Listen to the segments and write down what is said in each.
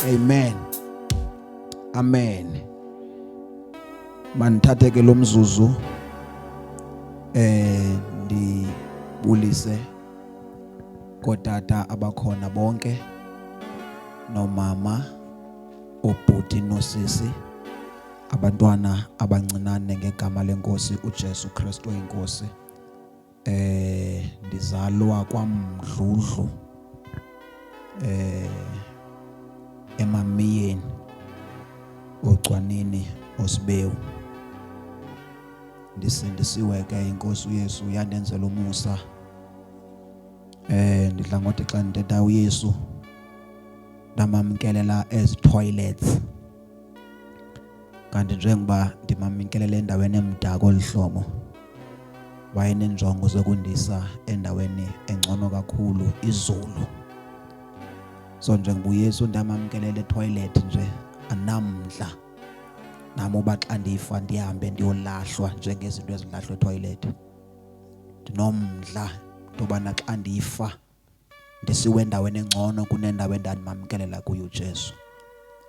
Amen. Amen. Manithathe ke lo mzuzu ndibulise kodata abakhona bonke, nomama, obhuti nosisi, abantwana abancinane ngegama lenkosi uJesu Kristu inkosi. Ndizalwa kwaMdludlu eMamiyeni, oCwanini, Osibewu. Ndisindisiwe ke inkosi uYesu yandenzela umusa. Ndidla ngothi xa ndithetha uYesu ndamamkelela as toilets, kanti njengoba ndimamkelela endaweni emdaka olihlobo, wayenenjongo zokundisa endaweni engcono kakhulu, izulu. So njengoba uYesu ndamamkelela etoilet nje, anamdla nami uba xa ndifa ndihambe ndiyolahlwa njengezinto ezilahlwa etoilet. Ndinomdla intobana xa ndifa ndisiwe endaweni engcono kunendawo endandimamkelela kuyo uJesu.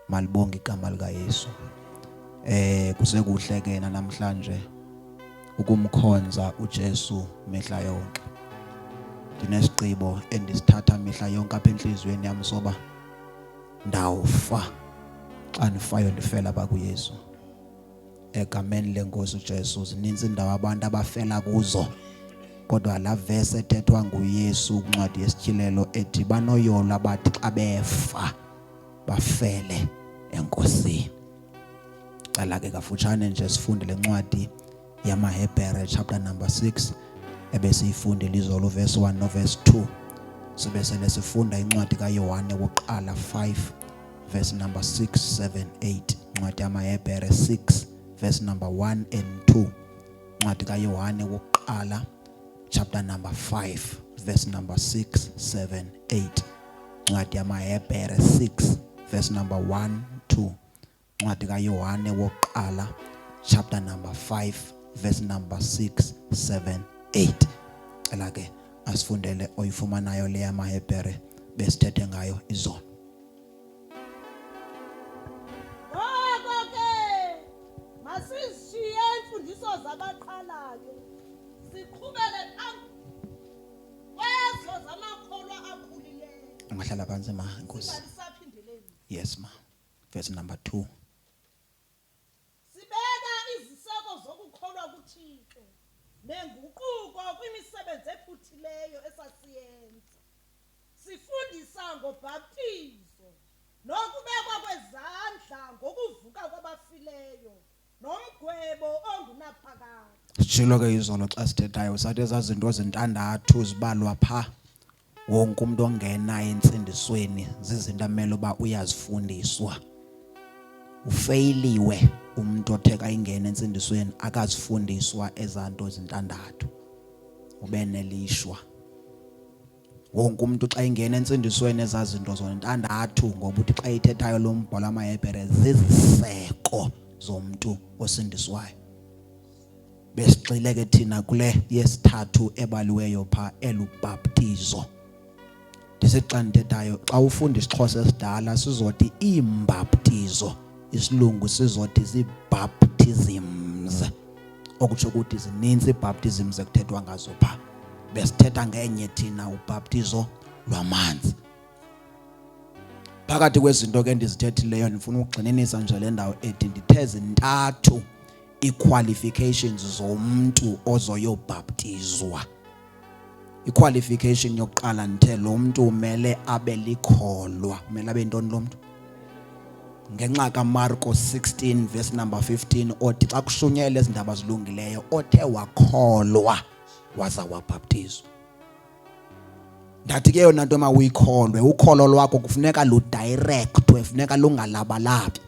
Malibonge igama likaYesu. Kusekuhle ke namhlanje ukumkhonza uJesu mihla yonke. Ndinesigqibo endisithatha mihla yonke apha enhlizweni yami soba ndawufa xa ndifayo ndifela apha kuYesu. Egameni lenkosi uJesu zininzi indawo abantu abafela kuzo, kodwa la verse ethethwa nguYesu kwincwadi yesityilelo ethi banoyolo abathi xa befa bafele enkosini. Cala ke kafutshane nje sifunde le ncwadi yamaHebhere chapter number 6 ebesiyifundile izolo verse 1 no verse 2. Sibe sele sifunda incwadi kaYohane wokuqala 5 verse number 6, 7, 8. Incwadi yamaHebhere 6 verse number 1 and 2. Incwadi kaYohane wokuqala chapter number 5 verse number 6, 7, 8. Incwadi yamaHebhere 6 verse number 1, 2. Incwadi kaYohane wokuqala chapter number 5 verse number 6, 7, 8. Cela ke asifundele oyifumanayo le yamaHebhere besithethe ngayo izolo. Masishiye imfundiso zabaqalayo siqhubele phambili kwezo zamakholwa akhulileyo. Ungahlala phansi ma inkosi. Yes ma. Verse number 2. Sibeka iziseko zokukholwa kuThixo nenguquko kwimisebenzi ephuthileyo esasiyenza. Sifundisa ngobhaptizo nokubekwa kwezandla ngokuvuka kwabafileyo nomgwebo ongunaphakade. Sitshilo ke izolo xa sithethayo sathi ezazinto ezintandathu zibalwa pha. Wonke umuntu ongena entsindisweni zizinto amele uba uyazifundiswa. Ufeyiliwe umuntu othe ka ingena entsindisweni akazifundiswa ezanto ezintandathu. Ube nelishwa. Wonke umuntu xa ingena entsindisweni ezazinto zontandathu, ngoba uthi xa ithethayo lo mbhalo amaHebhere ziziseko zomuntu osindiswayo. Besixile ke thina kule yesithathu ebaliweyo pha elubhaptizo. Ndisixa ndithethayo xa ufunda isiXhosa esidala sizothi imbaptizo, isilungu sizothi zii-baptisms. Okutsho ukuthi zininzi ii-baptisms ekuthethwa ngazo pha. Besithetha ngenye thina ubhaptizo lwamanzi. Phakathi kwezinto ke ndizithethileyo ndifuna ukugxininisa nje le ndawo ethi ndithe zintathu i-qualifications zomuntu ozoyobhaptizwa. I-qualification yokuqala ndithe lo muntu umele abe likholwa. Umele abe ntoni lo muntu? Ngenxa kaMarko 16 verse number 15 othi xa kushunyayela izindaba zilungileyo othe wakholwa waza wabhaptizwa. Ndathi ke yona nto mawuyikholwe, ukholo lwakho kufuneka ludirectwe, kufuneka lungalabalabi.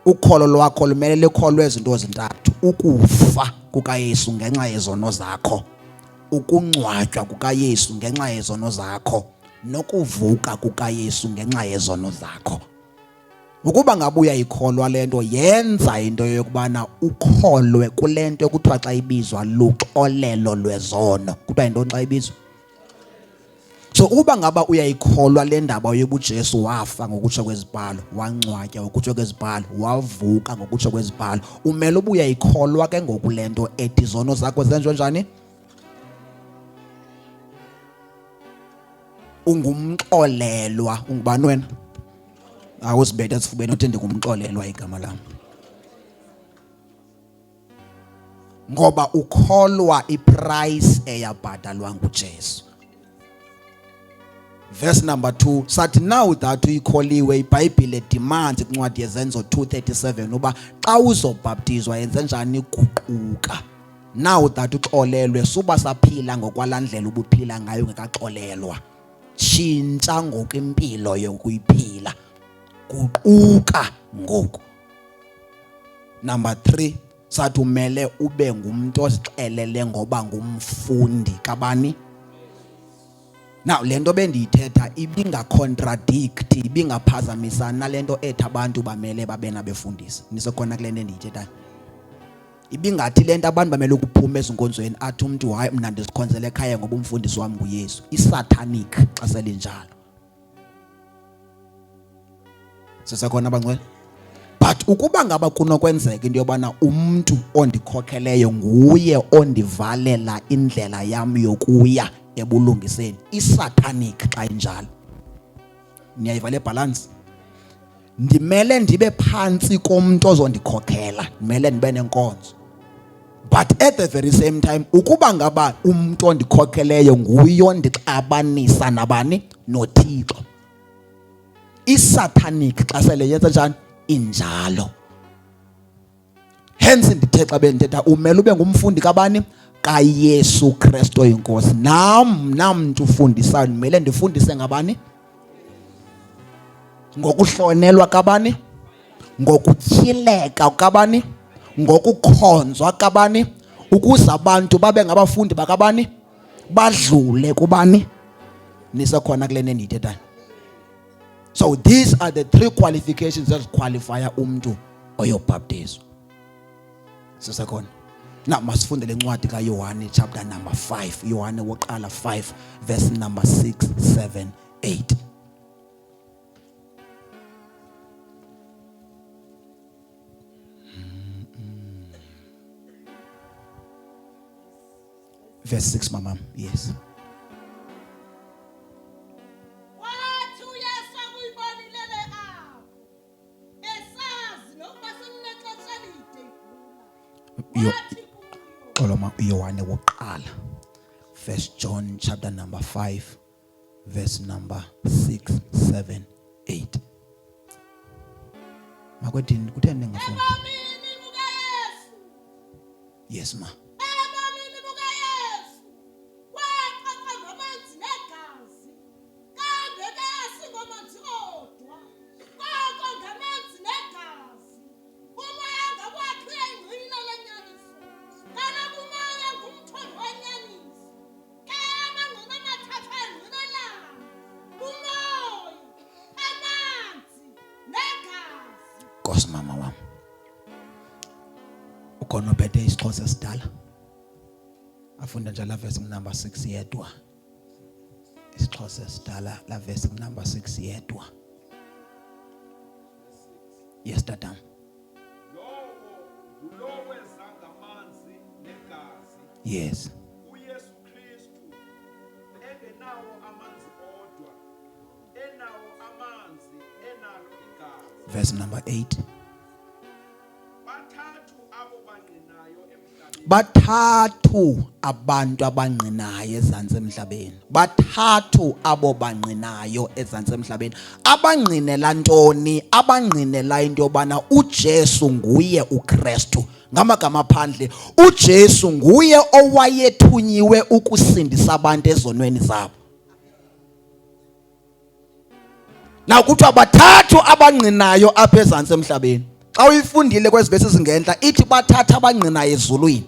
Ukholo lwakho lumele likholwe izinto ezintathu: ukufa kukaYesu ngenxa yezono zakho, ukungcwatywa kukaYesu ngenxa yezono zakho, nokuvuka kukaYesu ngenxa yezono zakho. Ukuba ngabe uyayikholwa le nto, yenza into yokubana ukholwe kule nto ekuthiwa xa ibizwa luxolelo lwezono. Kuthiwa yintoni xa ibizwa? So uba ngaba uyayikholwa le ndaba yobuJesu wafa ngokutsho kwezibhalo, wangcwatywa ngokutsho kwezibhalo, wavuka ngokutsho kwezibhalo, umele uba uyayikholwa ke ngoku le nto ethi izono zakho zenziwe njani? Ungumxolelwa. Ungubani wena? Awuzibethe esifubeni uthi ndingumxolelwa igama lam. Ngoba ukholwa iprice eyabhatalwa nguJesu. Verse number 2 sathi now that uyikholiwe iBhayibhile demands kwincwadi yezenzo 2:37 uba xa uzobhaptizwa yenze njani? Guquka. Now that uxolelwe suba saphila ngokwalandlela ubuphila ngayo ngekaxolelwa. Tshintsha ngokwempilo yokuyiphila. Guquka ngoku. Number 3 sathi umele ube ngumuntu ozixelele ngoba ngumfundi kabani? Now lento bendiyithetha ibingacontradict, ibingaphazamisana nalento ethi abantu bamele babe nabefundisi. Nisekhona kule nto endiyithethayo. Ibingathi lento abantu bamele ukuphuma ezinkonzweni athi umuntu hayi mna ndizikhonzele ekhaya ngoba umfundisi wami nguYesu. Isatanic xa selinjalo. Sisekhona abangcwele. But ukuba ngaba kunokwenzeka into yobana umuntu ondikhokheleyo nguye ondivalela indlela yami yokuya ebulungiseni, isatanic xa injalo. Niyayiva le balance? Ndimele ndibe phansi komuntu ozondikhokhela, ndimele ndibe nenkonzo. But at the very same time ukuba ngaba umuntu ondikhokheleyo nguye ondixabanisa nabani? NoThixo. Isatanic xa sele yenza njani? Injalo. Hence ndithe xa bendithetha umele ube ngumfundi kabani? KaYesu Kristu oyinkosi. Nam ufundisayo ndimele ndifundise ngabani? Ngokuhlonelwa kabani? Ngokutyhileka kabani? Ngokukhonzwa kabani? Ukuze abantu babe ngabafundi bakabani? Badlule kubani? Nisekhona kule nto endiyithethayo. So these are the 3 qualifications that qualify umuntu oyobhaptizwa. Sisekhona. Now masifunde le ncwadi kaYohane chapter number 5. Yohane woqala 5 verse number 6, 7, 8. Verse 6, mama. Yes. Yohane woqala 1 John chapter number 5 verse number 6, 7, 8. Makwedini kutheni ngafunda? Yes ma. Nkosi mama wami. Ukhona ophethe isiXhosa esidala? Afunda nje la verse number 6 yedwa. isiXhosa esidala la verse number 6 yedwa. Yes tatam. Yes. uYesu Kristu engenawo amanzi odwa, enawo amanzi, enalo igazi. Verse number 8. Bathathu abo bangqinayo emhlabeni. Bathathu abantu abangqinayo ezantsi emhlabeni. Bathathu abo bangqinayo ezantsi emhlabeni. Abangqinela ntoni? Abangqinela into yobana uJesu nguye uKristu. Ngamagama aphandle, uJesu nguye owayethunyiwe ukusindisa abantu ezonweni zabo. Na kuthiwa bathathu abangqinayo apha ezantsi emhlabeni. Xa uyifundile kwezi vesi zingentla ithi bathatha abangqinayo ezulwini.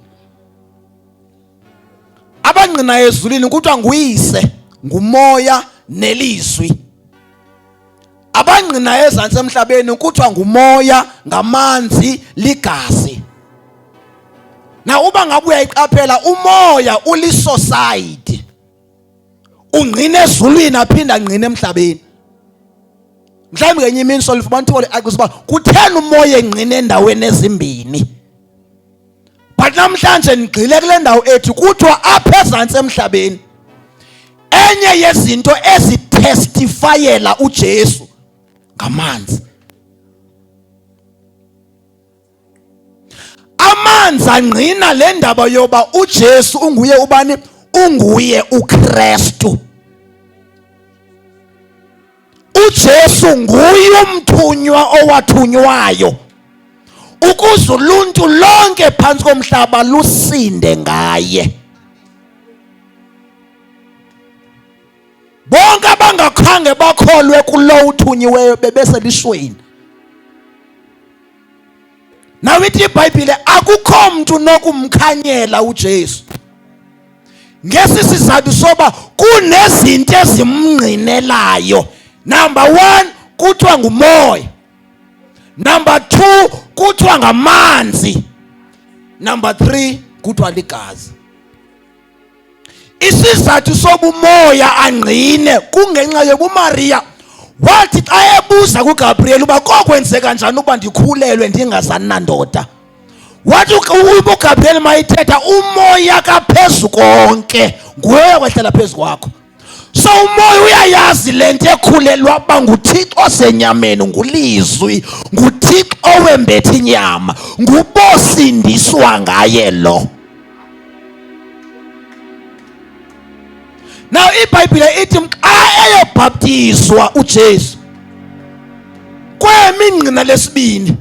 Abangqinayo ezulwini kuthiwa nguyise, ngumoya nelizwi. Abangqinayo ezantsi emhlabeni kuthiwa ngumoya, ngamanzi, ligazi. Na uba ngabe uyayiqaphela umoya ulisociety. ungqine ezulwini aphinda angqine emhlabeni. Mhlawumbe ngenye imini solifumana uthole akusiba kuthena umoya engqine endaweni ezimbini. But namhlanje nigxile kule ndawo ethi kuthiwa apha ezantsi emhlabeni enye yezinto ezitestifyela uJesu ngamanzi. Amanzi angqina le ndaba yoba uJesu unguye ubani? Unguye uKristu. uJesu nguye umthunywa owathunywayo ukuze uluntu lonke phansi komhlaba lusinde ngaye. Bonke abangakhange bakholwe kulo uthunyiweyo bebeselishweni. Nawithi iBhayibhile akukho mntu nokumkhanyela uJesu. Ngesisizathu soba kunezinto ezimngqinelayo. Number 1 kuthiwa ngumoya. Number 2 kuthiwa ngamanzi. Number 3 kuthiwa ligazi. Isizathu soba umoya angqine kungenxa yobuMaria wathi xa ebuza kuGabriel uba kokwenzeka kanjani uba ndikhulelwe ndingazani nandoda. Wathi uGabriel mayithetha umoya kaPhezu konke nguye kwehlela phezu kwakho. So umoya uyayazi lento ekhulelwa ba nguThixo osenyameni, ngulizwi, nguThixo owembetha inyama, ngubosindiswa ngaye lo. Now iBhayibhile ithi xa eyobhaptizwa uJesu kwemingqina lesibini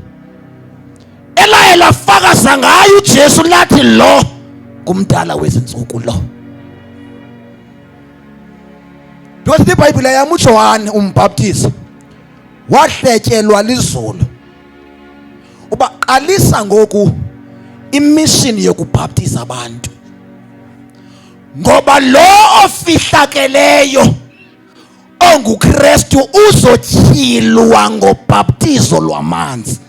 elaye lafakaza ngayo uJesu lathi lo kumdala wezinsuku lo. Because iBhayibhile yam uJohane umbhaptizi wahletyelwa lizulu uba qalisa ngoku imission yokubhaptiza abantu, ngoba lo ofihlakeleyo onguKristu uzotyhilwa ngobhaptizo lwamanzi.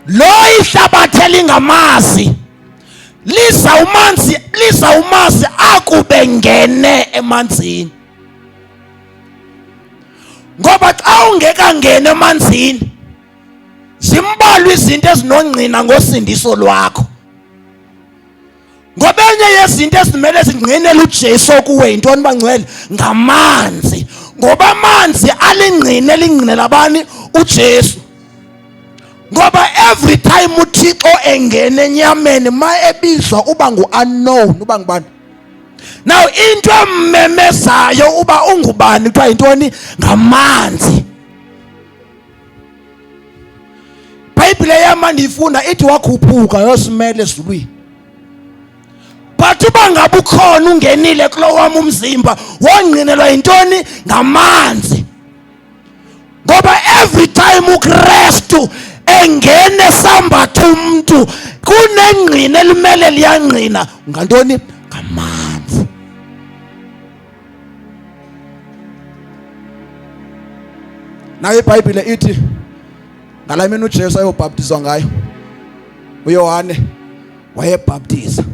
Lo ihlabathi elingamazi liza umazi akube ngene emanzini, ngoba xa ungekangena emanzini zimbalwa izinto ezinongqina ngosindiso lwakho. Ngoba enye yezinto ezimele zingqinele uJesu kuwe yintoni bangcwele? Ngamanzi. Ngoba amanzi alingqine lingqinela abani? uJesu. Ngoba every time uThixo engene enyameni ma ebizwa uba ngu-unknown, uba ngubani? Now into emmemezayo uba ungubani kuthiwa yintoni? Ngamanzi. iBhayibhile yama ndiyifunda ithi wakhuphuka yosimele ezulwini. But uba ngabe ukhona ungenile kulo wam umzimba wongqinelwa yintoni? Ngamanzi. Ngoba every time uKristu engene sambatha umuntu kunengqina elimele liyangqina ngantoni? Ngamanzi. Nayo iBhayibhile ithi ngala mina uJesu ayobhaptizwa ngayo uYohane wayebhaptiza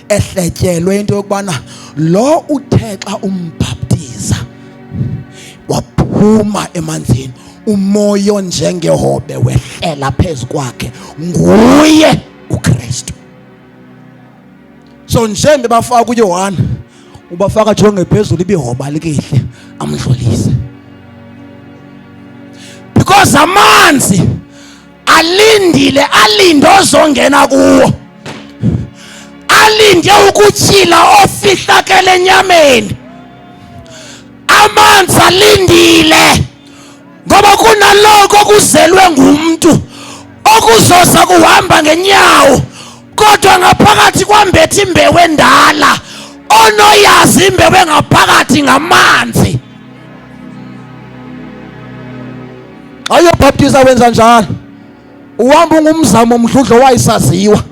ehletyelwe into yokubana lo uthe xa umbhaptiza waphuma emanzini umoya onjengehobe wehlela phezu kwakhe, nguye uKristu. So njengoba bafaka uYohane ubafaka jonge phezulu ibihoba likihle amdlulise, because amanzi alinde ozongena kuwo, alinde ukutyhila ofihlakele enyameni. Amanzi alindile ngoba kunaloko kuzelwe ngumntu okuzoza kuhamba ngenyawo, kodwa ngaphakathi kwambetha imbewu endala onoyazi imbewu engaphakathi ngamanzi. Xa uyobhaptiza wenza njalo, uhamba ngumzamo omhludlo wayisaziwa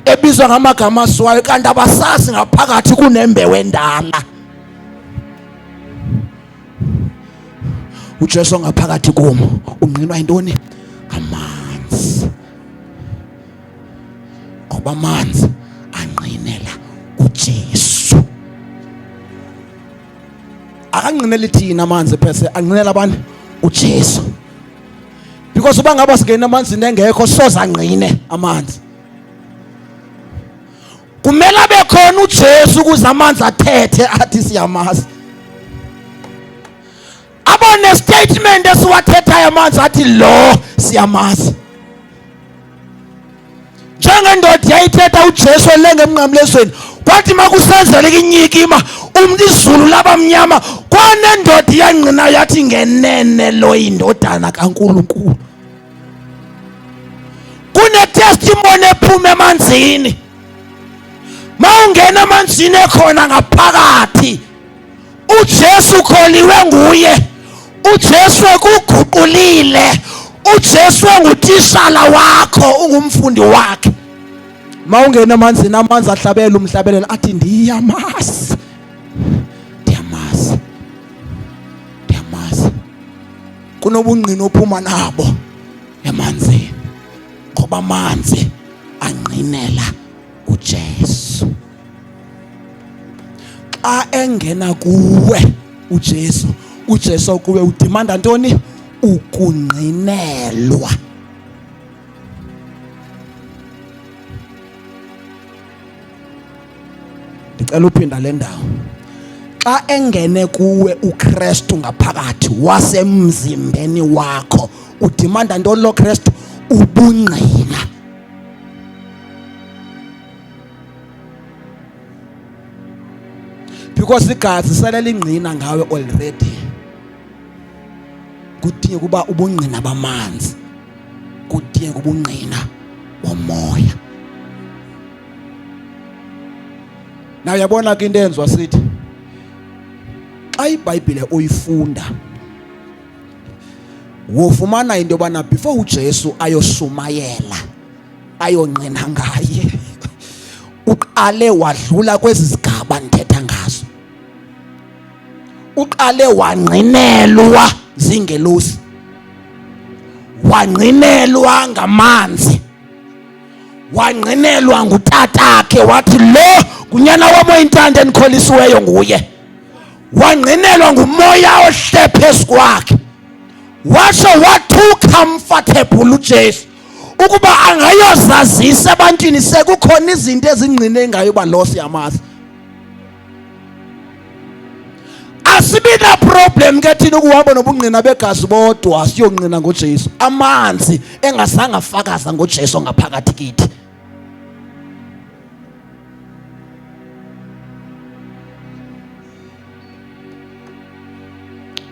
ebizwa ngamagama asiwayo, kanti abasazi ngaphakathi kunembewu endala. uJesu ngaphakathi kumo ungqinwa yintoni? Ngamanzi. ngoba amanzi anqinela uJesu. Akanqineli thina amanzi phese, anqinela abantu uJesu. Because uba ngaba singena amanzini engekho soze anqine amanzi. Kumele abe khona uJesu ukuze amanzi athethe athi siyamazi. Abone statement esiwathethayo amanzi athi lo siyamazi. Njengendoda yayithetha uJesu elenge emnqamlezweni, kwathi makusenzela inyikima umuntu izulu labamnyama, kwanendoda yanqina yathi ngenene lo indodana kaNkulunkulu. Kune testimony ephuma emanzini. Mawungena amanzini ekhona ngaphakathi, uJesu kholiwe nguye, uJesu ekuguqulile, uJesu ngutishala wakho, ungumfundi wakhe. Mawungena amanzini, amanzi ahlabela umhlabelela athi ndiyamazi, ndiyamazi, ndiyamazi. Kunobungqina ophuma nabo emanzini ngoba amanzi anqinela uJesu. Xa engena kuwe uJesu, uJesu kuwe udimanda ntoni? Ukungqinelwa. Ndicela uphinda le ndawo. Xa engene kuwe uKristu ngaphakathi wasemzimbeni wakho, udimanda ntoni lo Kristu? Ubungqina. Because igazi sele lingqina ngawe already. Kudinga kuba ubungqina bamanzi, kudinga ubungqina bomoya. Na uyabona ke into enzwa sithi xa iBhayibhile uyifunda wofumana into yobana before uJesu ayosumayela ayongqina ngaye, uqale wadlula kwezi zigaba ndithetha ngazo. Uqale wangqinelwa zingelosi, wangqinelwa ngamanzi, wangqinelwa ngutatakhe wathi lo kunyana wam oyintanda endikholisiweyo nguye. Wangqinelwa ngumoya ohle phezu kwakhe, watsho wathu comfortable uJesu ukuba angayozazisa ebantwini sekukhona izinto ezingqine ngayo uba lo siyamazi. Asibi na problem ke thina ukuhamba nobungqina begazi bodwa, siyongqina ngoJesu. Amanzi engasanga fakaza ngoJesu ngaphakathi kithi.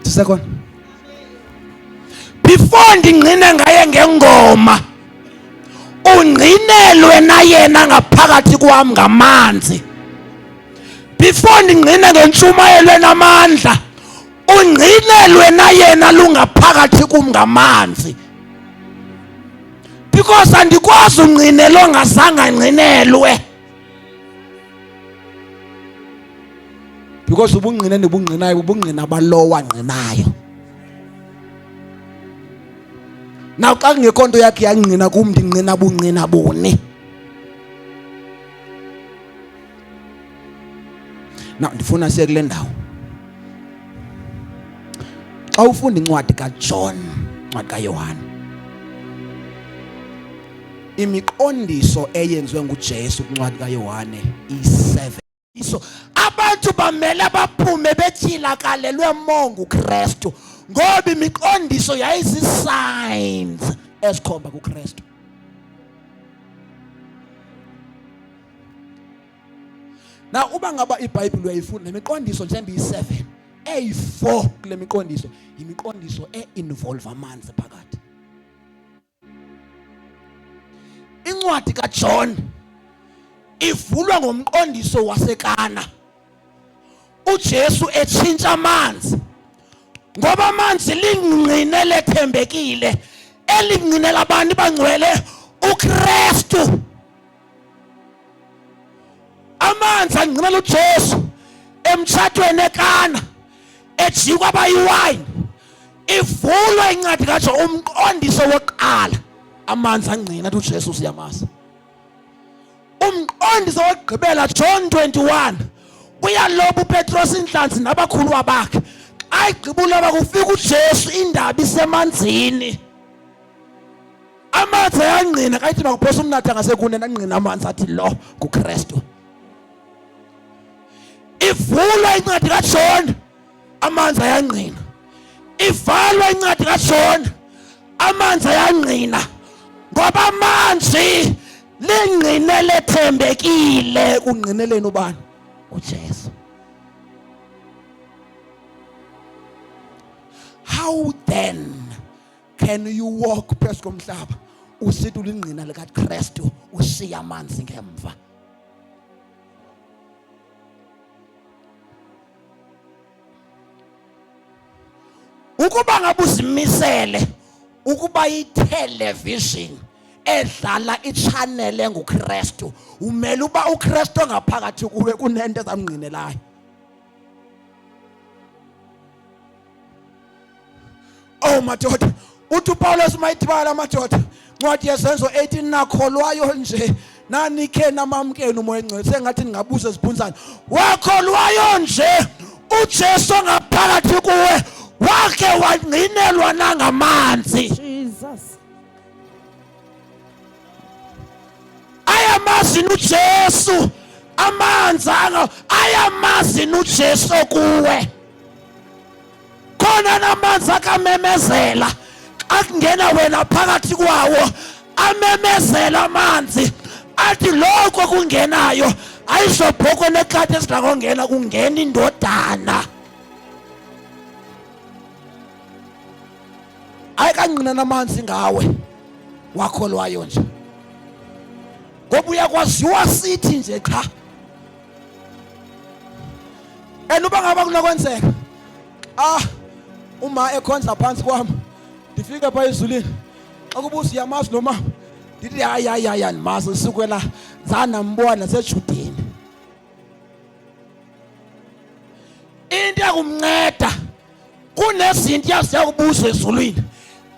Second, before ndingqine ngaye ngengoma, ungqinelwe na yena ngaphakathi kwam ngamanzi. Before ndingqine ngentshumayelo namandla, ungqinelwe na yena lungaphakathi kum ngamanzi. Because andikwazi ungqinelwa ongazange angqinelwe. Because ubungqina nebungqinayo ubungqina balowo wangqinayo. Now xa kungekho nto yakhe yangqina kum, ndingqina bungqina buni? Now ndifuna siye kule ndawo. Xa ufunda incwadi kaJohn, incwadi kaYohane, imiqondiso eyenziwe nguJesu kwincwadi kaYohane i7. So abantu bamele baphume betyhilakalelwe mongo uKristu ngoba imiqondiso yayizi-signs ezikhomba kuKristu. Na uba ngaba iBhayibhile uyayifunda nemiqondiso njengoba iyi-7 eyi-4 kule miqondiso, yimiqondiso e-involve amanzi phakathi. Incwadi kaJohn ivulwa ngomqondiso waseKana, uJesu etshintsha amanzi ngoba amanzi lingqine lethembekile elingqinela abantu bangcwele uKristu. Amanzi angqinela uJesu emtshatweni eKana, ejikwa bayiwayini. Ivulwa incwadi kaJohn umqondiso wokuqala, amanzi angqina uJesu siyamazi. umqondisi wokugqibela John 21 uyaloba uPetros inhlanzi nabakhulu bakhe ayigqibula bakufika uJesu indaba isemanzini amanzi ayangqina kayithi bakuphosa umnatha ngasekunene angqina amanzi athi lo nguKristu ivulwa incwadi kaJohn amanzi ayangqina ivalwa incwadi kaJohn amanzi ayangqina ngoba amanzi lingqine lethembekile kungqineleni ubani uJesu. How then can you walk phezu komhlaba usithi ulingqina likaKristu ushiya amanzi ngemva? Ukuba ngabe uzimisele ukuba itelevision edlala ichannel enguKristu umele uba uKristu ngaphakathi kuwe kunento ezamngqinelayo. Oh madoda uthi uPaulus mayithibala madoda ncwadi yezenzo 18 nakholwayo nje nanikhe namamkeni umoya engcwele sengathi ningabuza ezibhunzana wakholwayo nje uJesu ngaphakathi kuwe wake wangqinelwa nangamanzi. Jesus. Ayamazi uJesu amanzi ayamazi uJesu kuwe khona namanzi akamemezela akungena wena phakathi kwawo amemezela amanzi athi lokho kungenayo ayisobhoko nekhathi esidakongena kungena indodana ayikangqina namanzi ngawe wakholwayo nje ngoba uyakwaziwa sithi nje cha enuba ngaba kunokwenzeka uma ekhonza phansi kwami ndifike pha ezulwini akubuza yamazi noma ndithi hayi mazi sukela zanambona sejudeni into yakumnceda kunezinto yaziyakubuza ezulwini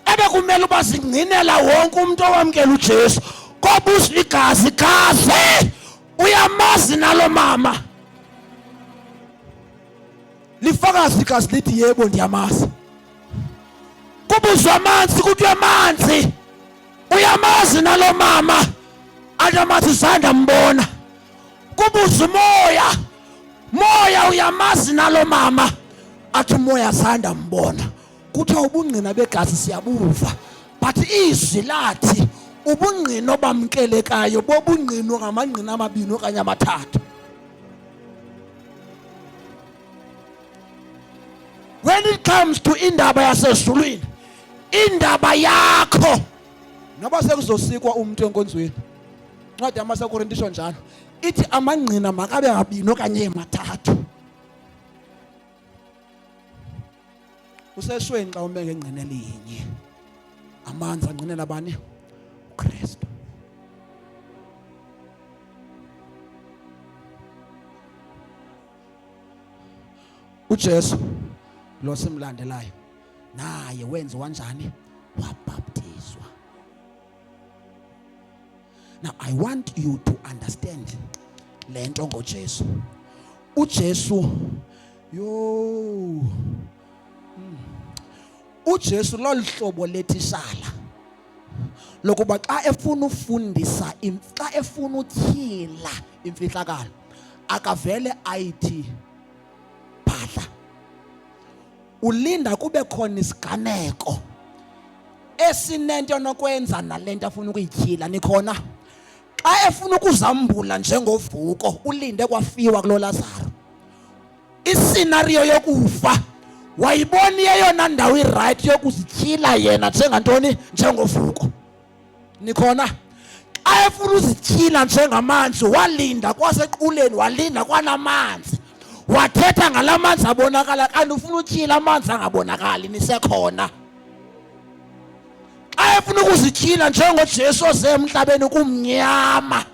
ebekumele uba zingcinela wonke umuntu owamkela uJesu kobuza igazi kaze uyamazi nalo mama lifakazi igazi lithi yebo ndiyamazi kubuzwa amanzi kuthi amanzi uyamazi nalo mama adamathi sanda mbona kubuzwa moya uyamazi nalo mama athi moya sanda mbona kuthiwa ubungqina begazi siyabuva but izwi lathi ubungqina obamkelekayo bobungqina ngamangqina amabini okanye amathathu. When it comes to indaba yasezulwini indaba yakho noba sekuzosikwa umuntu enkonzweni ncwadi yamasekorinte isho njalo ithi amangqina makabe ngabini okanye mathathu. Useshweni xa ume ngengqina elinye amanzi angqinela bani uKristu. uJesu lo simlandelayo naye wenziwa kanjani wabhaptizwa. Now I want you to understand lento ngoJesu. uJesu uJesu lolhlobo lethishala lokuba xa efuna ufundisa xa efuna utyhila imfihlakalo akavele ayithi phahla ulinda kube khona isiganeko esinento nokwenza nalento afuna ukuyityhila nikhona xa efuna ukuzambula njengovuko ulinde kwafiwa kulo Lazaro iscenario yokufa wayibona eyona ndawo iright yokuzityhila yena njengantoni njengovuko nikhona xa efuna uzityhila njengamanzi walinda kwasequleni walinda kwanamanzi wathetha ngalamanzi abonakala kanti ufuna utyhila amanzi angabonakali nisekhona xa efuna ukuzityhila njengoJesu oze emhlabeni kumnyama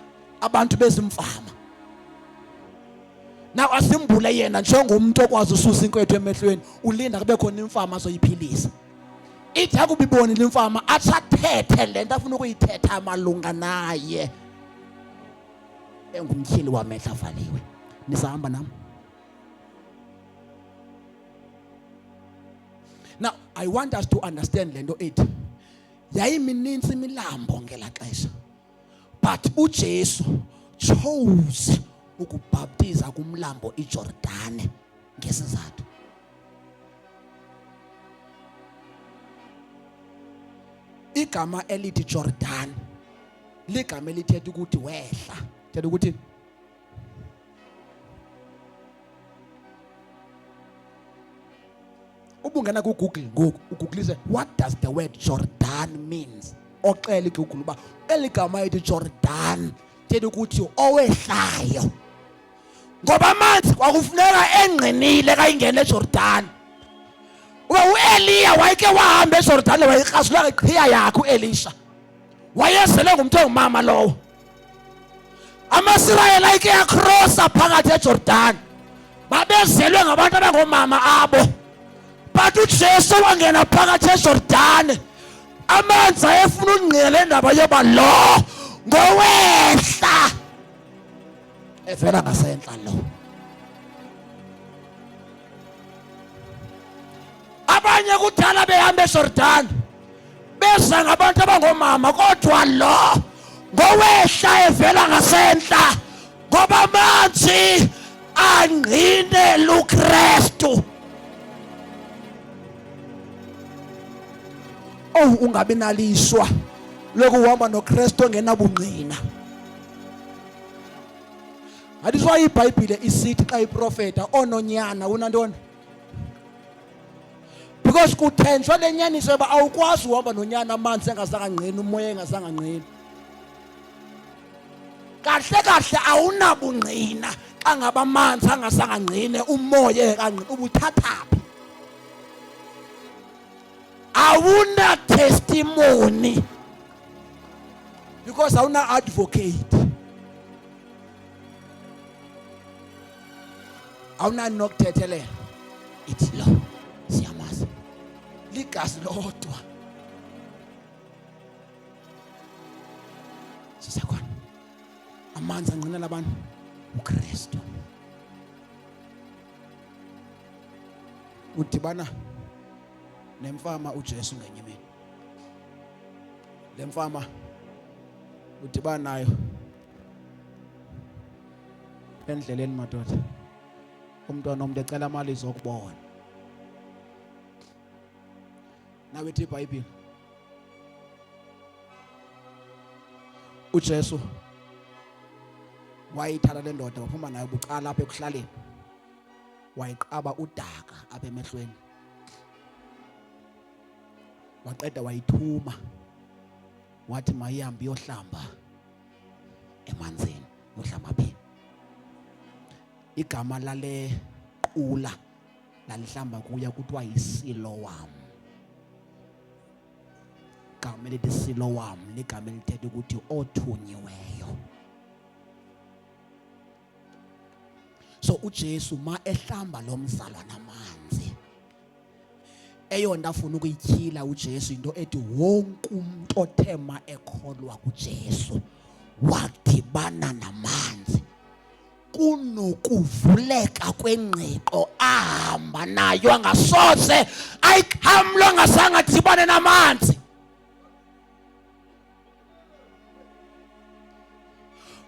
abantu bezimfama now asimbule yena njengomuntu okwazi ususa inkwethu emehlweni ulinda kube khona imfama azoyiphilisa ithi akubibonile imfama athathethe lento afuna ukuyithetha malunga naye engumtyhili wamehla avaliwe. Nisahamba nam? Now I want us to understand lento ethi yayiminintsi imilambo ngela xesha, but uJesu chose ukubhaptiza kumlambo iJordani ngesizathu. Igama elithi Jordan ligama elithetha ukuthi wehla, lithetha ukuthi ubungena ku Google ngoku ugooglise what does the word Jordan means. Oxela iGoogle uba eligama elithi Jordan lithetha ukuthi owehlayo. Ngoba amanzi kwakufuneka engqinile ka ingene eJordan. uEliya wayeke wahamba eJordan wayikrasulwa ngeqhiya yakhe uElisha. Wayezele ngumntu ongumama lowo. AmaIsrayeli ayike yakrossa phakathi eJordan. Babezelwe ngabantu abangomama abo. But uJesu wangena phakathi eJordan. Amanzi ayefuna ungqele indaba yoba lo ngowehla evela ngasentla lo. Abanye kudala behamba eJordan beza ngabantu abangomama, kodwa lo ngowehla evela ngasentla ngoba amanzi angqine luKristu. Oh, ungabe naliswa lokuhamba noKristu ngenabungqina. That is why iBhayibhile isithi xa iprofeta ononyana unantoni? Because kuthenjwa lenyaniso yoba awukwazi uhamba nonyana amanzi engasangangqini, umoya engasangangqini. Kahle kahle awunabungqina xa ngaba amanzi angasangangqini, umoya engangqini, ubuthathaphi. Awuna testimony because awuna advocate, awuna nokuthethelela. It's lo siyamazi ligazi lodwa sisakhona amanzi angqina labantu uKristu. Udibana nemfama uJesu ngenye imini. Le mfama udibana nayo endleleni madoda. Umntwana omntu ecela imali zokubona. Nawe ithi iBhayibhile uJesu wayithatha le ndoda waphuma nayo bucala apha ekuhlaleni, wayiqaba udaka apha emehlweni, waqeda wayithuma wathi mayihambe iyohlamba emanzini. Uhlamba phi? Igama lale qula lalihlamba kuya kuthiwa yiSiloam. Igama elithi Siloam ligama elithetha ukuthi othunyiweyo. So uJesu ma ehlamba lo mzalwana amanzi, eyona afuna ukuyityhila uJesu into ethi wonke umuntu othema ekholwa kuJesu wadibana namanzi, kunokuvuleka kwengqiqo ahamba nayo, angasoze ayikhamlo angazange adibane namanzi.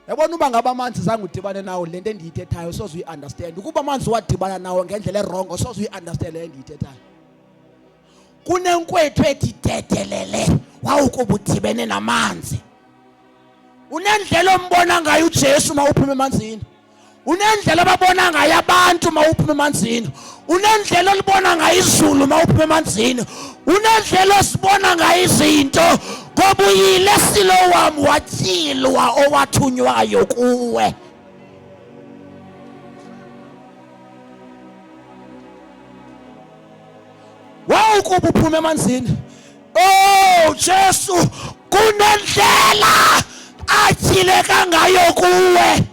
Yabona uba ngaba amanzi zange udibane nawo lento endiyithethayo soze uyi-understand. Ukuba amanzi wadibana nawo ngendlela erongo soze uyi-understand le endiyithethayo. Kunenkwethu ethi dedelele wawukuba udibene namanzi. Unendlela ombona ngayo uJesu ma uphuma emanzini. Unendlela ababona ngayo abantu ma uphuma emanzini. Unendlela olibona ngayo izulu ma uphuma emanzini. Unendlela osibona ngayo izinto ngoba uyile Siloam watyilwa owathunywayo kuwe. Wawukuba uphuma emanzini. Oh Jesu kunendlela atyhileka ngayo kuwe.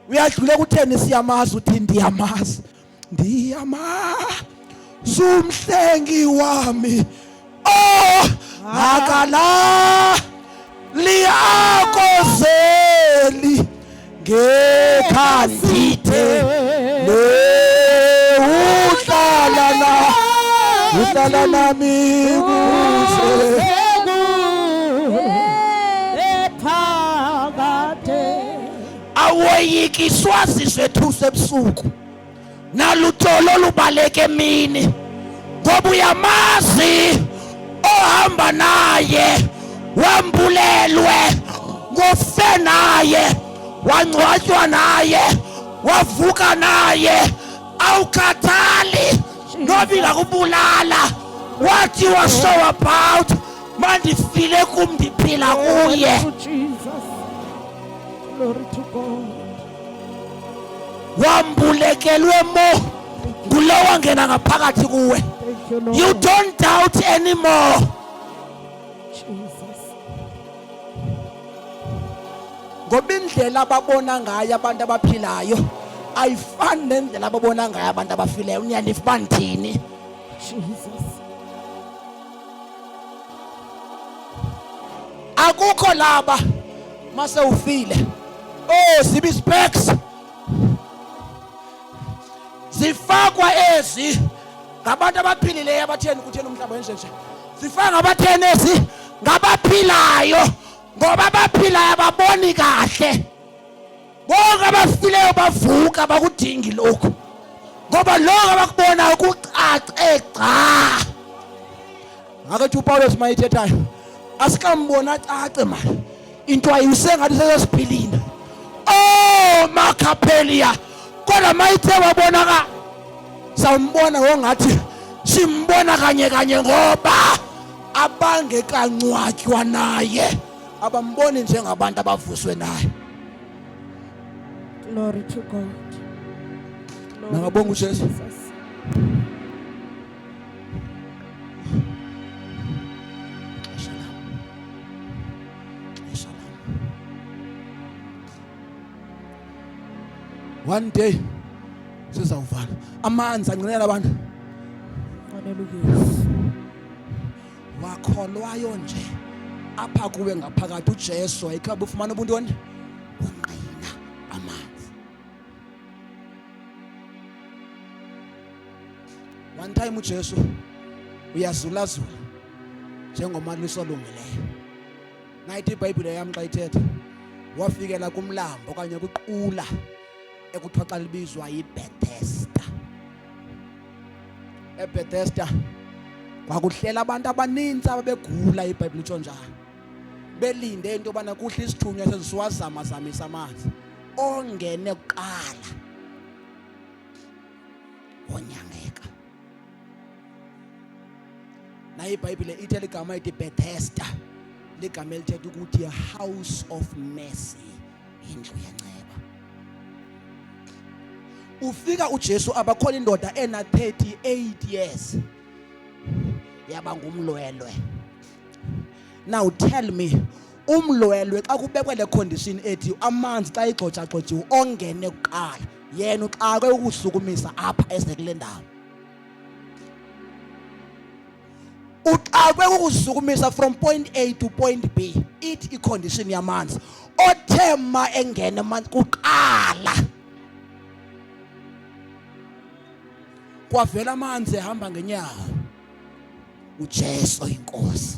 Uyadlula kutheni siyamazi uthi ndiyamazi. Ndiyamazi umhlengi wami. Oh akala liyakozeli ngekhandithe uhlala nami kuze awoyikiswa sizwethu sebusuku nalutholo lubaleke emini ngoba uyamazi ohamba naye wambulelwe ngofe naye wangcwatywa naye wavuka naye awukhathali nobila kubulala wathi was so about mandifile kum ndiphila kuye. Glory to God. Wambulekelwe mo ngulo wangena ngaphakathi kuwe. Thank you, Lord. You don't doubt anymore. Jesus. Ngoba indlela ababona ngayo abantu abaphilayo ayifani nendlela ababona ngayo abantu abafileyo. Niyanifa ndini? Jesus. Akukho laba mase ufile. Oh, zibi specs. Zifakwa ezi ngabantu abaphilileyo abatheni kuthena umhlaba wenjenje. Zifaka ngabatheni ezi ngabaphilayo ngoba abaphilayo ababoni kahle. Bonke abafileyo bavuka bakudingi lokho. Ngoba lokho abakubona ukucace gca. Ngakethi uPaulus mayithethayo asikambona acace manje. Into ayisengathi sesesiphilile. Oh Makhapelia kodwa mayithe wabonaka sambona wongathi simbona kanye kanye ngoba abangekancwatywa naye abamboni njengabantu abavuswe naye. Glory to God. Nangabonga uJesu. One day sizawuvala amanzi ancinela abantu. Hallelujah. Wakholwayo nje apha kuwe ngaphakathi uJesu ayikhaba ufumana ubuntoni unqina amanzi. One time uJesu uyazulazula njengomaliso olungileyo. Nayithi iBhayibhile yami xa ithetha wafikela kumlambo okanye kuqula ekuthiwa xa libizwa yiBethesda. eBethesda kwakuhlela abantu abaninzi ababegula iBhayibhile itsho njalo. Belinde into yobana kuhle isithunywa sezisiwazamazamisa amanzi ongene kuqala onyangeka. Naye iBhayibhile ithi ligama ithi Bethesda ligama elithetha ukuthi a house of mercy, indlu yenceba. Ufika uJesu abakhola indoda ena 38 years yaba ngumlwelwe. Now tell me umlwelwe xa kubekwe le condition ethi amanzi xa igxotsha-gxotshiwe ongene kuqala yena uxakwe ukusukumisa apha esekule ndawo. Uxakwe ukusukumisa from point A to point B. Ithi icondition yamanzi othema engene amanzi kuqala. Kwavela amanzi ehamba ngenyawo. uJesu inkosi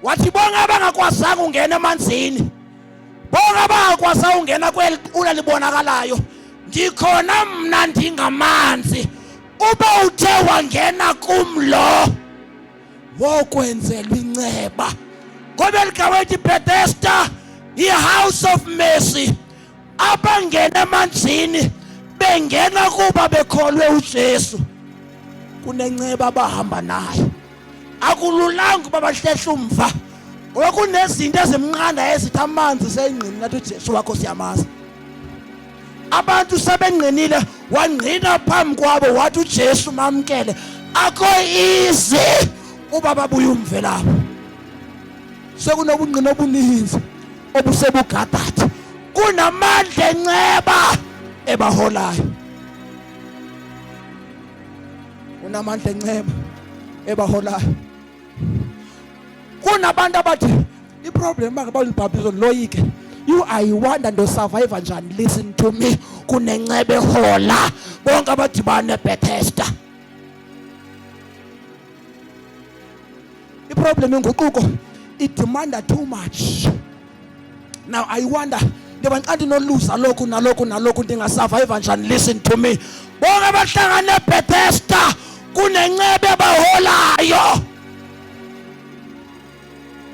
wathi bonke abangakwazanga ungena emanzini, bonke abangakwazanga ungena kweli qula libonakalayo, ndikhona mna ndingamanzi. Uba uthe wangena kumlo wokwenzelwa inceba. Ngoba ligama lithi Bethesda i-house of mercy. Abangena emanzini bengena kuba bekholwe uJesu. Kunenceba abahamba nayo. Akululanga uba bahlehla umva. Ngoba kunezinto ezimnqanda ezithi amanzi sengqini nathi uJesu wakho siyamazi. Abantu sebengqinile wangqina phambi kwabo wathi uJesu mamkele. Akho easy uba babuye umvelaphi. Sekunobungqina obuninzi obusebugadade. Kunamandla enceba ebaholayo. Unamandla enceba ebaholayo. Kunabantu abathi iproblem makabawulibhaptizo loyike You I wonder ndo survive njani. Listen to me. Kunencebe hola. Bonke abadibane Bethesda. The problem inguquko it demanda too much. Now I wonder ngiba ngiqanti no lose lokhu nalokhu ndingasurvive njani. Listen to me. Bonke abahlangane Bethesda kunencebe baholayo.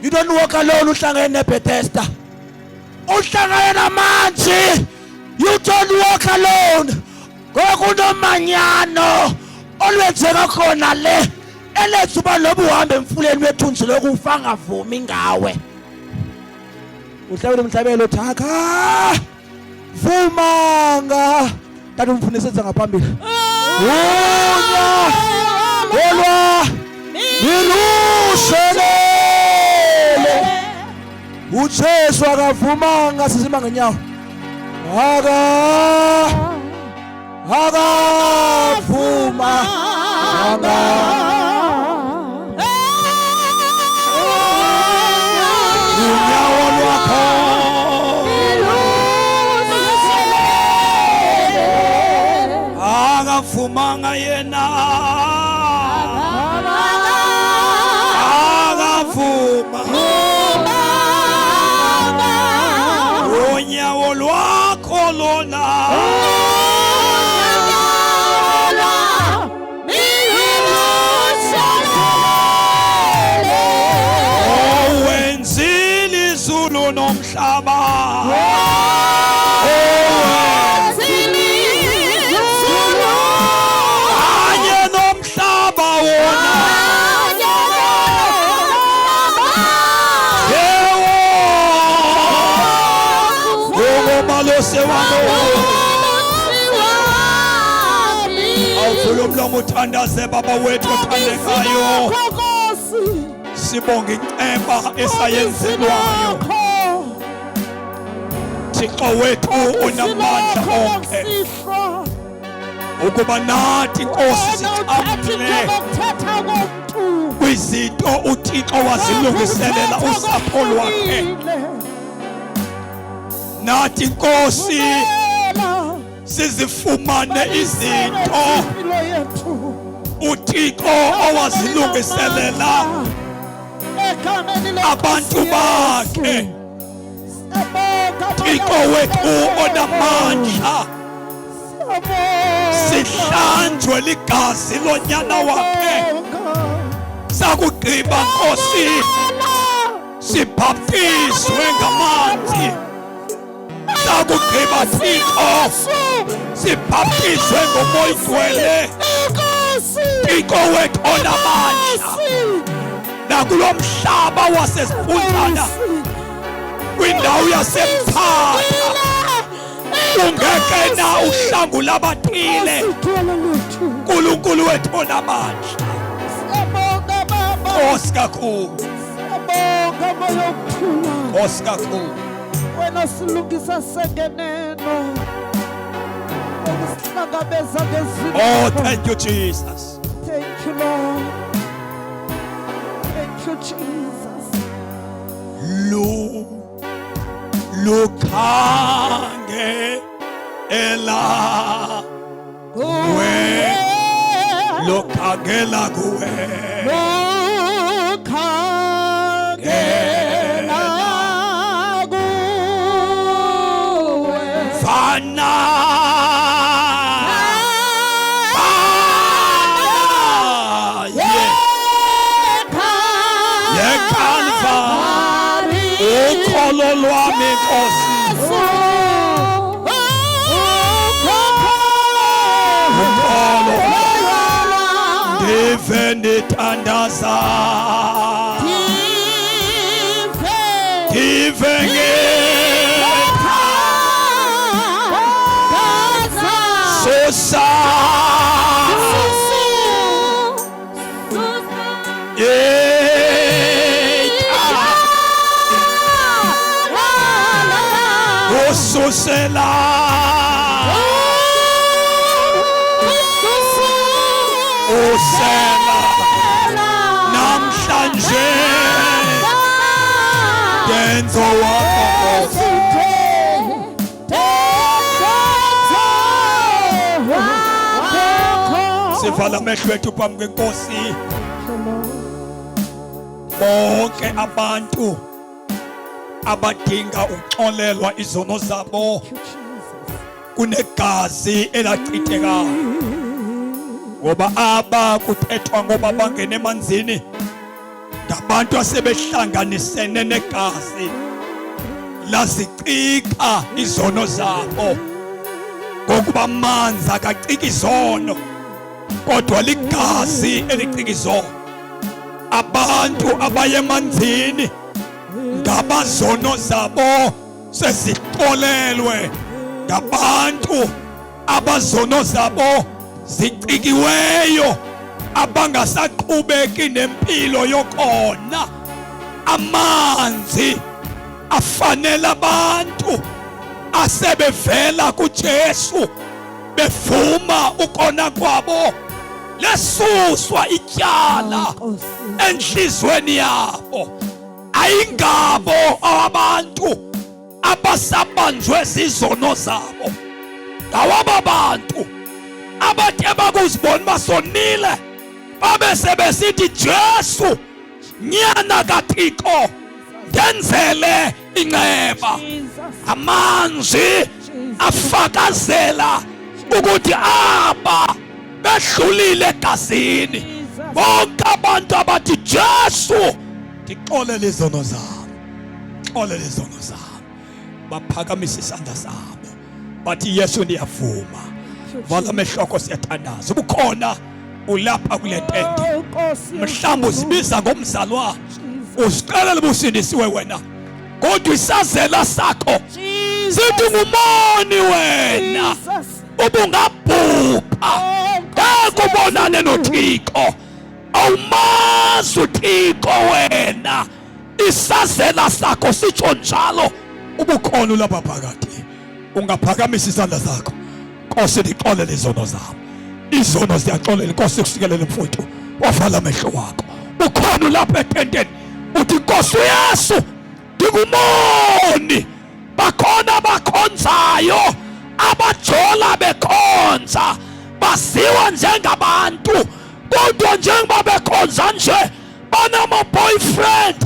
You don't walk alone uhlangene Bethesda. Uhlangane namanzi. You don't walk alone. Kunomanyano olwenzeka khona le elethu ba lobu uhambe emfuleni wethunzi lokufa ngavumi ngawe. Uhlabele umhlabelo thaka vumanga kanti umfuniseza ngaphambili. Unya olwa nilushele uJesu akavumanga sisima ngenyawo. Akavuma unyawo lwakho akavumanga yena akavuma unyawo lwakho lona owenzile izulu nomhlaba kanye nomhlaba wona malose wami awuvula umlomo uthandaze baba wethu othandekayo. Sibonge inceba esayenzelwayo. Thixo wethu unamandla onke ukuba nathi Nkosi sixhamle kwizinto uThixo wazilungiselela usapho lwakhe. Nathi Nkosi sizifumane izinto uThixo owazilungiselela abantu bakhe. Thixo wethu onamandla sihlanjwe ligazi lonyana wakhe. Sakugqiba Nkosi sibhaptizwe ngamanzi. Sakugqiba Thixo sibhaptizwe ngomoya oyingcwele. Thixo wethu onamandla nakulo mhlaba wasesiphunzana kwindawo yaseMthatha ungeke na uhlangula abathile. uNkulunkulu wethu onamandla Nkosi kakhulu, Nkosi kakhulu. Wena silungisa sengeneno ukusihlangabeza ngezimo. Oh, thank you Jesus. Thank you Lord. Thank you Jesus. Lukhange ela kuwe, lukhangela kuwe, lukhangela kuwe, fana ukholo lwami Nkosi, ukholo ndive ndithandaza, ndive susa ususela usela namhlanje yenzo wakho sivala amehlo ethu phambi kwenkosi. Thank you, Lord. Bonke abantu abadinga ukuxolelwa izono zabo Thank you, Jesus. kunegazi elachithekayo, ngoba aba kuthethwa ngoba bangena emanzini ngabantu asebehlanganisene negazi lazicika izono zabo, ngokuba amanzi akacika izono kodwa ligazi elicika izono. Abantu abaye emanzini ngabazono zabo sezixolelwe, ngabantu abazono zabo zicikiweyo, abangasaqhubeki nempilo yokona. Amanzi afanele abantu asebevela kuJesu bevuma ukona kwabo, lesuswa ityala enhlizweni yabo. Ayingabo abantu abasabanjwe zizono zabo, ngawaba bantu abathe bakuzibona basonile babe sebesithi Jesu nyana kaThixo ngenzele inceba. Amanzi afakazela ukuthi aba bedlulile egazini. Bonke abantu abathi Jesu ndixolele izono zami, xolele izono zami, baphakamisa isandla sabo bathi Yesu ndiyavuma. Vala amehlo akho, siyathandaza. Ubukhona ulapha kule tente, mhlawumbe uzibiza ngomzalwane, uzixelele busindisiwe wena, kodwa isazela sakho sithi ngumoni wena, ubungabhupha ekubonane noThixo. Awumazi uThixo wena, isazela sakho sitsho njalo. Ubukhona lapha phakathi, ungaphakamisa isandla sakho. Nkosi ndixolele izono zami, izono ziyaxolela. Nkosi kusikelele mfowethu, wavala amehlo wakho. Ukhona lapha etenteni uthi Nkosi uYesu ndingumoni. Bakhona abakhonzayo, abajola bekhonza, baziwa njengabantu, kodwa njengoba bekhonza nje banama-boyfriend,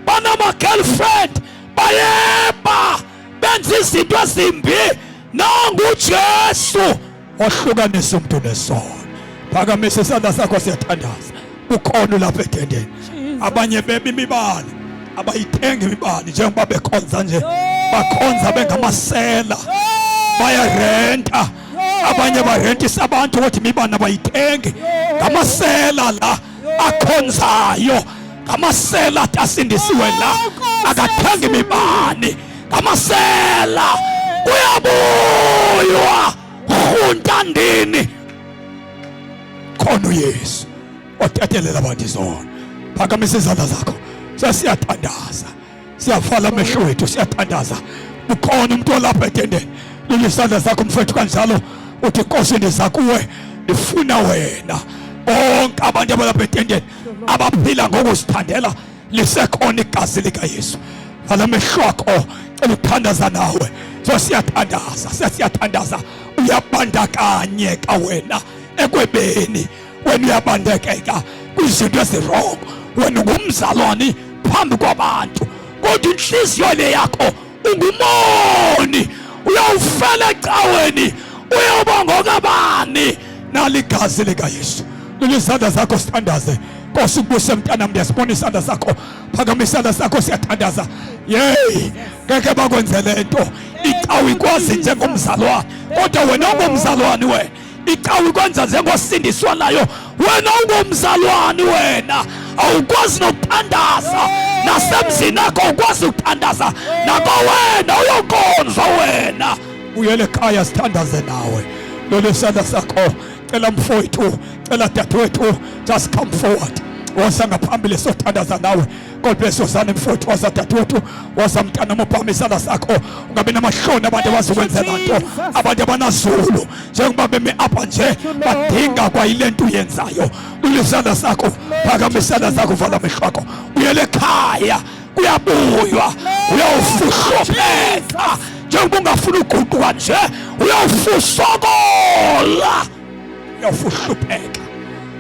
banama-girlfriend, bayeba benza izinto ezimbi. Nangu uJesu ohlukanisa umuntu nesono. Phakamisa isandla sakho, siyathandaza. Ukhona lapha etendeni, abanye beba imibani, abayithenga imibani njengoba bekhonza nje, bakhonza bengamasela, bayarenta. Abanye barentisa abantu ukuthi imibani abayithengi, ngamasela la akhonzayo, ngamasela asindisiwe la, akathengi imibani, ngamasela uyabuywa untandini. Khona uYesu othethelela abantu izono. Phakamisa izandla zakho, siyathandaza, siyavala amehlo ethu, siyathandaza. Ukhona umuntu olapha etendeni, lula isandla sakho mfethu kanjalo, uthi Nkosi ndiza kuwe, ndifuna wena. Bonke abantu abalapha etendeni abaphila ngokuzithandela, lisekhona igazi likaYesu. Vala amehlo akho, cela uthandaza nawe. Siyathandaza, uyabandakanyeka wena ekwebeni, wena uyabandakeka kwizinto ezirong, wena ungumzalwane phambi kwabantu, kodwa inhliziyo le yakho ungumoni, uyawufela ecaweni, uyawuba ngokabani. Naligazi likaYesu, lula izandla zakho, sithandaze. Nkosi kubuse mntana, ndiyasibona isandla sakho, phakamisa isandla sakho, siyathandaza. Yeyi, ngeke bakwenzele nto. Icawa ikwazi njengomzalwane, kodwa wena ungumzalwane wena. Icawa ikwenza njengosindiswa nayo, wena ungumzalwane wena. Awukwazi nokuthandaza, nasemzini akho ukwazi ukuthandaza, nako wena uyokonzwa wena. Uyele ekhaya, sithandaze nawe. Lolu isandla sakho, cela mfowethu, cela dadewethu, just come forward. Woza ngaphambili, sothandaza nawe. God bless you, son mfowethu, woza dadewethu, woza mntana mophambi isandla sakho. Ungabi namahloni abantu abazokwenzela nto, abantu abanazulu njengoba beme apha nje badinga kwayile nto uyenzayo. Lula isandla sakho, phakamisa isandla sakho, vala amehlo akho. Uyele ekhaya, kuyabuywa, uyawufuhlopheka njengoba ungafuna uguquka nje, uyawufusokola, uyawufuhlupheka.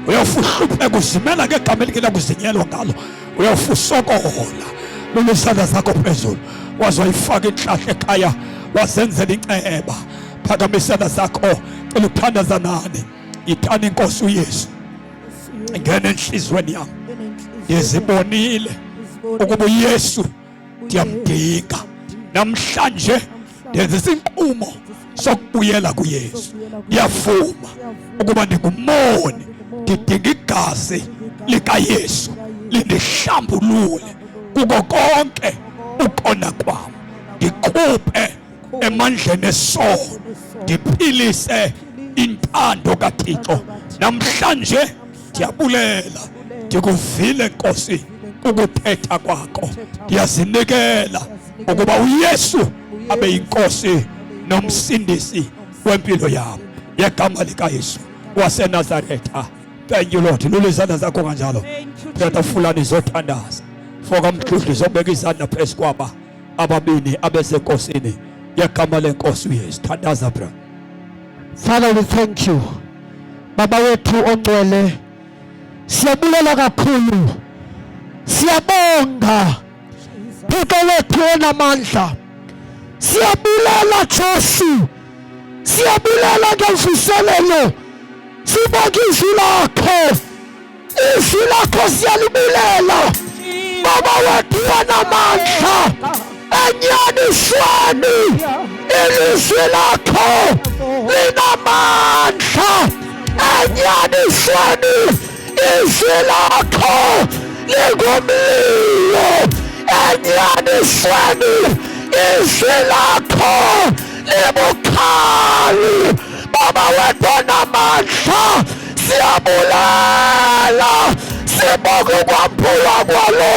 uyafuhlupheka uzimela ngegama elikela kuzinyelwa ngalo, uyafusokola lulesandla zakho phezulu, waze wayifaka inhlahla ekhaya, wazenzela inceba. Phakamisa isandla zakho, cela ukuthandaza nani. Ithanda inkosi uYesu ngene enhlizweni yami. Ngizibonile ukuba uYesu ndiyamdinga. Namhlanje ndenza isinqumo sokubuyela kuYesu. Ngiyavuma ukuba ndingumoni, ngidinga igazi likaYesu lindihlambulule kuko konke ukona kwami, ndikhuphe emandleni esono, ndiphilise intando kaThixo. Namhlanje ndiyabulela, ndikuvile Nkosi ukuthetha kwakho. Ndiyazinikela ukuba uYesu abe yinkosi nomsindisi wempilo yami, ngegama likaYesu waseNazaretha. Thank you Lord. Lula izandla zakho kanjalo. Phela fulani zothandaza. Foka mhludli zobeka izandla phezu kwaba ababini abesenkosini, ngegama lenkosi uYesu. Thandaza bra. Father, we thank you. Baba wethu ongcwele, siyabulela kakhulu, siyabonga Thixo wethu onamandla, siyabulela Jesu, siyabulela ngemvuselelo, sibonga izwi lakho, izwi lakho siyalibulela Baba wethu onamandla, enyanisweni ilizwi lakho linamandla, enyanisweni izwi lakho lingumlilo, enyanisweni izwi lakho libukhali. Baba wethu onamandla, siyabulala, sibonga ukwamphulwa kwalo,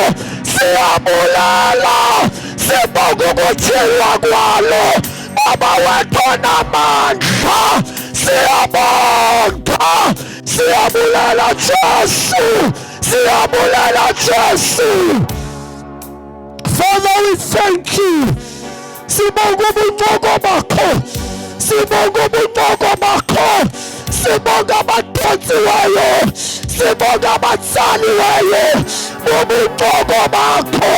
siyabulala, sibonga ukutshilwa kwalo. Baba wethu onamandla, siyabonga, siyabulala Jesu, siyabulala Jesu. Father, we thank you. Sibonga ubuncoko bakho, sibonga ubuncoko bakho, sibonga abathontsiweyo, sibonga abatsaliweyo ubuncoko bakho.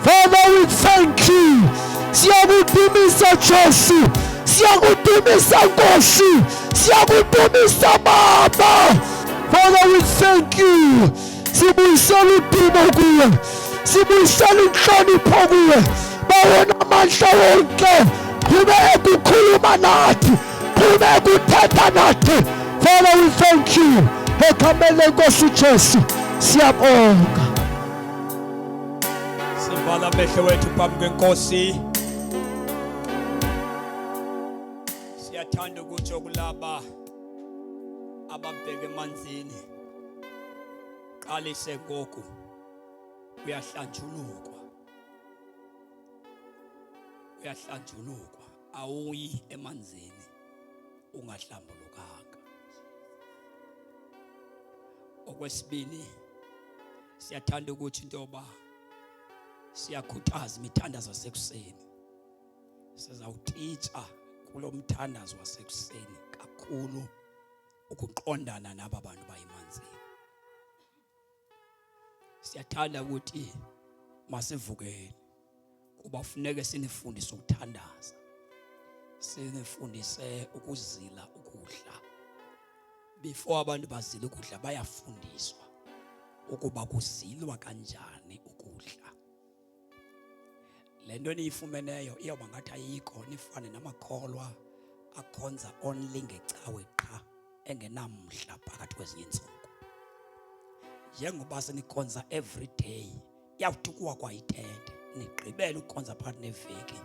Father, we thank you. Siyakudumisa Jesu, siyakudumisa Nkosi, siyakudumisa Baba. Father, we thank you. Sibuyisela udumo kuwe, sibuyisela inhlonipho kuwe. Bawona amandla wonke, qhubeka ukukhuluma nathi, qhubeka ukuthetha nathi. Father, we thank you. Egameni lenkosi Jesu siyabonga. Sivala amehlo wethu phambi kwenkosi. Siyathanda ukutsho kulaba ababheke emanzini, qalise ngoku uyahlanjulukwa, uyahlanjulukwa, awuyi emanzini ungahlambulukanga. Okwesibili, siyathanda ukuthi intoba siyakhuthaza imithandazo yasekuseni. Sizawutitsha kulo mthandazo wasekuseni kakhulu ukuqondana naba bantu bayimanzini. Siyathanda ukuthi masivukeni kuba kufuneka sinifundise ukuthandaza, sinifundise ukuzila ukudla. Before abantu bazile ukudla bayafundiswa ukuba kuzilwa kanjani ukudla. Le nto niyifumeneyo iyawuba ngathi ayikho, nifane namakholwa akhonza only ngecawe qha engenamhla phakathi kwezinye iintsuku. Njengoba senikhonza every day, iyawuthi kuwa kwayitente nigqibele ukukhonza phakathi neveki,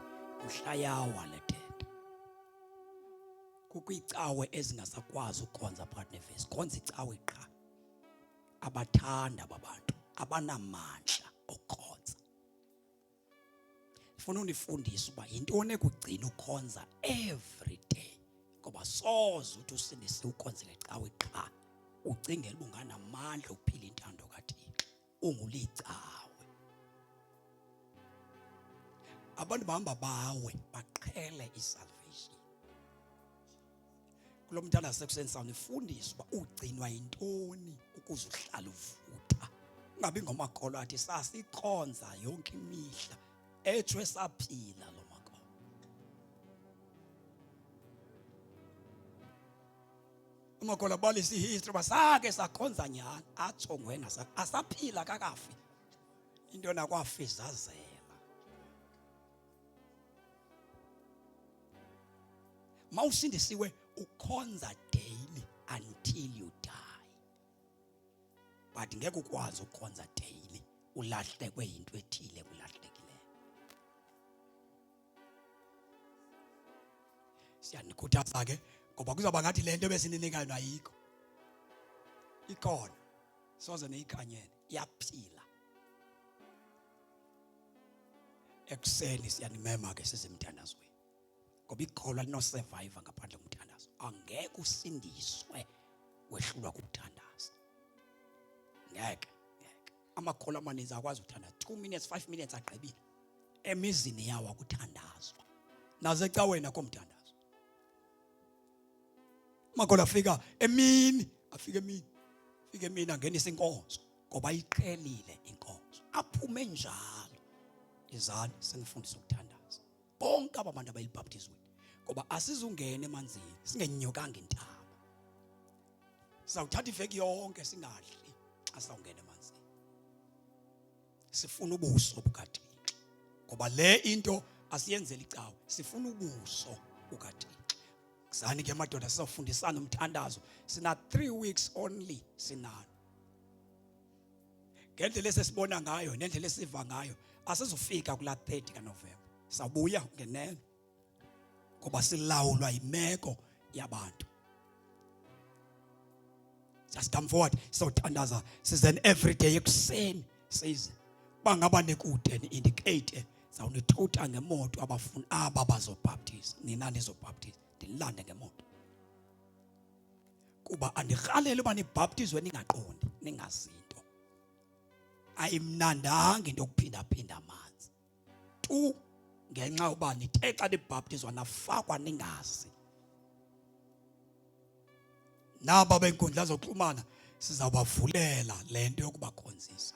mhla yawa le tente. Kukho iicawe ezingasakwazi ukukhonza phakathi neveki, sikhonza icawe qha. Abathanda ababantu abanamandla okukhonza. Funa unifundise uba yintoni ekugcina ukhonza every day, ngoba soze uthi usindise ukhonzele cawe qha ucingela uba unganamandla ukuphila intando kaThixo, ungulicawe. Abantu bahamba bawe baqhele isalvation. kulomthandazo sekuseni sawunifundiswa ugcinwa yintoni ukuze uhlale uvutha. Ungabi ngomakholwa athi sasikhonza yonke imihla ethwe saphila lo makholwa. Umakholwa balisa ihistory basake sakhonza nyani atsho ngwena asaphila kakafi into nakwafizazela. Mawusindisiwe ukhonza daily until you die. But ngeke ukwazi ukukhonza daily ulahlekwe into ethile kulahlekileyo. Siyanikhuthaza ke ngoba kuzoba ngathi lento besinenikayo ayikho. Ikhona. Soze neyikhanyene iyaphila. Ekseni siyanimema ke sizimthandazweni. Ngoba ikholwa lino survivor ngaphandle komthandazo. Angeke usindiswe wehlulwa kukuthandaza. Ngeke. Amakholwa amaninzi akwazi ukuthanda 2 minutes 5 minutes aqebile. Emizini yawo akuthandazwa. Naze ecaweni komthandazo. Amakholwa afika emini, Fika emini angenisa inkonzo ngoba ayiqhelile inkonzo. Aphume njalo. Izani sengifundisa ukuthandaza. Bonke abantu abayibhaptizweni ngoba asizungena emanzini singenyokanga intaba. Sizawuthatha iveki yonke singadli asawungena emanzini. Sifuna ubuso bukaThixo ngoba le into asiyenzeli icawe, sifuna ubuso bukaThixo. Kuzani ke madoda sizofundisana umthandazo. Sina 3 weeks only sinana. Ngendlela esibona ngayo nendlela esiva ngayo asizofika kula 30 kaNovember. Sabuya ngenene ngoba silawulwa imeko yabantu. Just come forward. So thandaza sizen every day ekuseni says bangaba nekude ni indicate zawunithutha ngemoto abafuna aba bazobaptize nina nizobaptize ndilande ngemoto. Kuba andirhalele bani baptizwe ningaqondi ningazinto. Ayimnandanga into yokuphinda amanzi. Tu ngenxa uba nithe xa nibhaptizwa nafakwa ningazi. Naba benkundla zokuxhumana sizawubavulela lento yokubakhonzisa.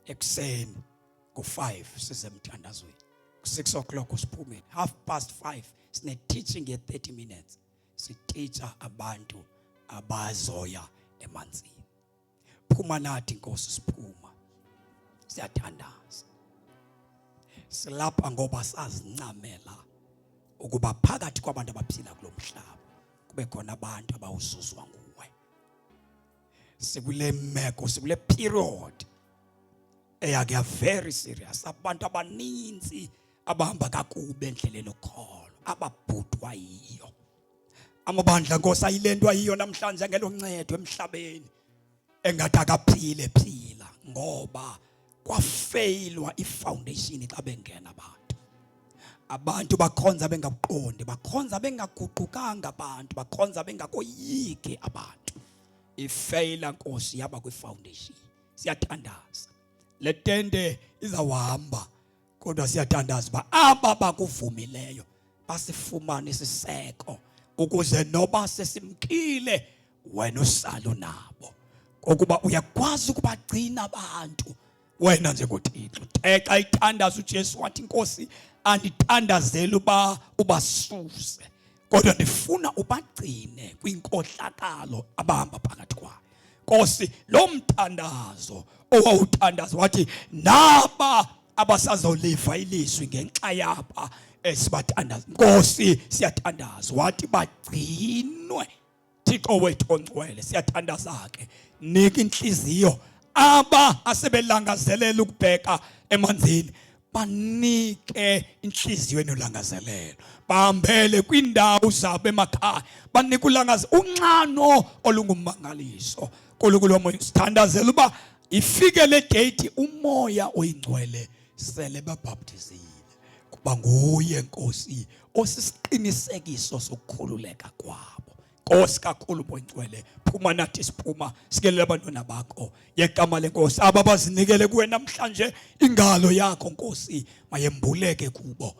Ekuseni ku5 sisemthandazweni. Ku6 o'clock usiphume. 5:30 sine teaching ye 30 minutes. Siteacher abantu abazoya emanzini. Phuma nathi Nkosi siphuma. Siyathandaza. Silapha ngoba sazincamela ukuba phakathi kwabantu abaphila kulomhlaba kube khona abantu abawuzuzwa nguwe. Sikule meko, sikule period eyake very serious. Abantu abaninzi abahamba kakubi endleleni lokholo, ababhudwa yiyo. Amabandla Nkosi ayilentwa yiyo namhlanje ngeloncedo emhlabeni engathi akaphile phila ngoba kwafailwa ifoundation xa bengena abantu bakhonza bengaqondi, bakhonza bengaguqukanga abantu, bakhonza bengakoyiki abantu. Ifaila Nkosi yaba kwifoundation. Siyathandaza le tende izawahamba kodwa siyathandaza ba aba bakuvumileyo basifumana isiseko ukuze noba sesimkile wena usalo nabo ngokuba uyakwazi ukubagcina abantu wena nje ngoThixo. Xa ithandaza uJesu wathi Nkosi andithandazela uba ubasuse kodwa ndifuna ubagcine kwinkohlakalo abahamba phakathi kwayo. Nkosi lo mthandazo owawuthandaza wathi naba abasazoliva ilizwi ngenxa yaba esibathandaza. Nkosi siyathandaza wathi bagcinwe Thixo wethu ongcwele. Siyathandaza ke nika inhliziyo aba asebelangazelela ukubheka emanzini banike inhliziyo enolangazelelo, bahambele kwindawo zabo emakhaya banike ulangazelelo unxano olungummangaliso. Nkulunkulu wami sithandazela uba ifike le date umoya oyingcwele sele babhaptizile kuba nguye Nkosi osisiqinisekiso sokukhululeka kwabo. Nkosi kakhulu oyingcwele phuma nathi siphuma sikelela abantwana bakho yegama lenkosi aba bazinikele kuwe namhlanje ingalo yakho Nkosi mayembuleke kubo.